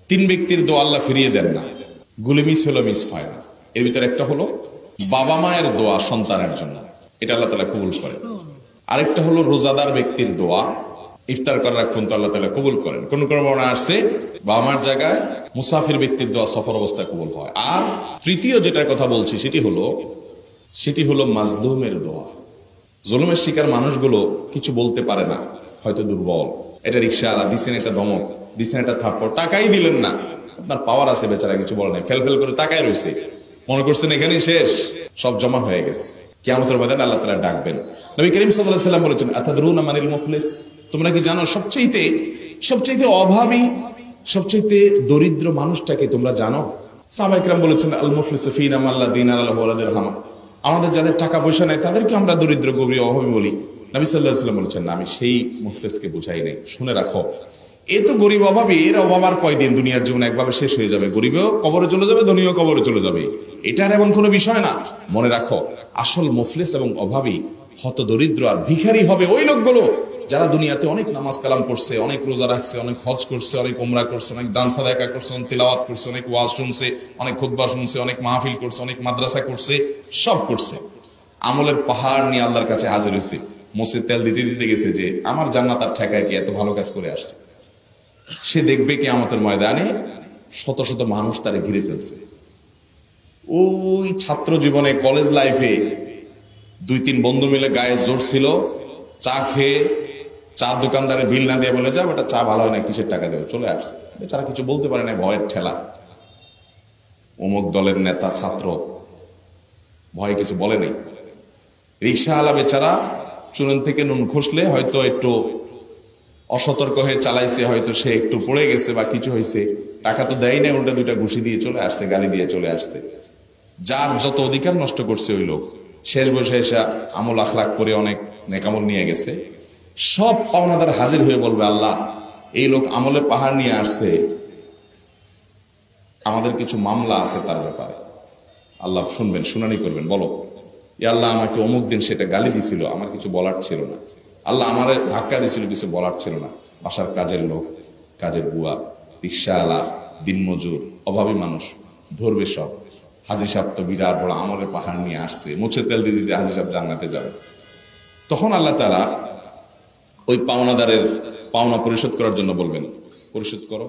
তিন ব্যক্তির দোয়া আল্লাহ ফিরিয়ে দেন না, গুলি মিস হলো মিস হয় না। এর ভিতরে একটা হলো বাবা মায়ের দোয়া সন্তানের জন্য, এটা আল্লাহ তাআলা কবুল করেন। আরেকটা হলো রোজাদার ব্যক্তির দোয়া, ইফতার করার আগ পর্যন্ত আল্লাহ তাআলা কবুল করেন। কোন কোন বর্ণনা আসছে বাবা মার জায়গায় মুসাফির ব্যক্তির দোয়া সফর অবস্থায় কবুল হয়। আর তৃতীয় যেটার কথা বলছি সেটি হলো মাজলুমের দোয়া। জুলুমের শিকার মানুষগুলো কিছু বলতে পারে না, হয়তো দুর্বল, এটা রিকশাওয়ালা দিছেন, এটা ধমক দিছেন, এটা থাপ্পড়, টাকাই দিলেন না, আপনার পাওয়ার আছে, বেচারা কিছু বলে নাই, ফেল করে তাকায় রয়েছে, মনে করছেন এখানেই শেষ, সব জমা হয়ে গেছে। কিয়ামতের ময়দানে আল্লাহ তাআলা ডাকবেন। নবী করিম সাল্লাল্লাহু আলাইহি ওয়াসাল্লাম বলেছেন, আতাদরুনা মানিল মুফলিস, তোমরা কি জানো সবচেয়ে অভাবী, সবচেয়ে দরিদ্র মানুষটাকে তোমরা জানো? সাহাবায়ে কেরাম বলেছেন, আল মুফলিসু ফিনা মান লা দীনা লাহু ওয়া লা দিরহাম, আমাদের যাদের টাকা পয়সা নাই তাদেরকে আমরা দরিদ্র, গরিব, অভাবী বলি। নবী সাল্লাল্লাহু আলাইহি ওয়াসাল্লাম বলেছেন, না, আমি সেই মুফলিসকে বুঝাই নাই, শুনে রাখো, এ তো গরিব অভাবী, এর অভাব আর কয়দিন, দুনিয়ার জীবন একভাবে শেষ হয়ে যাবে, গরিবও কবরে চলে যাবে, ধনীও কবরে চলে যাবে, এটার এমন কোনো বিষয় না। মনে রাখো, আসল মুফলিস এবং অভাবী, হত দরিদ্র আর ভিখারি হবে ওই লোকগুলো যারা দুনিয়াতে অনেক নামাজ কালাম করছে, অনেক রোজা রাখছে, অনেক হজ করছে, অনেক উমরা করছে, অনেক দান সাদাকা করছে, অনেক তিলাওয়াত করছে, অনেক ওয়াজ শুনছে, অনেক খুতবা শুনছে, অনেক মাহফিল করছে, অনেক মাদ্রাসা করছে, সব করছে, আমলের পাহাড় নিয়ে আল্লাহর কাছে হাজির হয়েছে, মুছে তেল দিতে দিতে গেছে যে আমার জান্নাত আর ঠেকায় কি, এত ভালো কাজ করে আসছে। সে দেখবে কিয়ামতের ময়দানে শত শত মানুষ তারে ঘিরে ফেলছে। ওই ছাত্র জীবনে, কলেজ লাইফে 2-3 বন্ধু মিলে গায়ে জোর ছিল, চা খেয়ে চা দোকানদারের বিল না দিয়ে বলে, যাও এটা চা ভালো হয় না, কিসের টাকা দেবে, চলে আসছে। বেচারা কিছু বলতে পারে না, ভয়ের ঠেলা, অমুক দলের নেতা ছাত্র, ভয়ে কিছু বলে নাই। রিকশাওয়ালা বেচারা চুনন থেকে নুন খসলে হয়তো একটু অসতর্ক হয়ে চালাইছে, হয়তো সে একটু পড়ে গেছে বা কিছু হয়েছে, টাকা তো দেয় না, উল্টা 2টা ঘুষি দিয়ে চলে আসছে, গালি দিয়ে চলে আসছে। যার যত অধিকার নষ্ট করছে ওই লোক, শেষ বসে এসে আমল আখলাক করে অনেক নেকামল নিয়ে গেছে, সব পাওনাদার হাজির হয়ে বলবে, আল্লাহ, এই লোক আমলে পাহাড় নিয়ে আসছে, আমাদের কিছু মামলা আছে তার ব্যাপারে। আল্লাহ শুনবেন, শুনানি করবেন, বলো, আল্লাহ আমাকে অমুক দিন সেটা গালি দিছিল, আমার কিছু বলার ছিল না, আল্লাহ আমার ধাক্কা দিছিল, কিছু বলার ছিল না। বাসার কাজের লোক, কাজের বুয়া, রিকশাওয়ালা, দিনমজুর, অভাবী মানুষ ধরবে সব। হাজী সাহেব তো বিরাট বড় আমলের পাহাড় নিয়ে আসছে, মুছে তেল দিয়ে দিতে হাজী সাহেব জান্নাতে যাবে। তখন আল্লাহ তাআলা ওই পাওনাদারের পাওনা পরিশোধ করার জন্য বলবেন, পরিশোধ করো।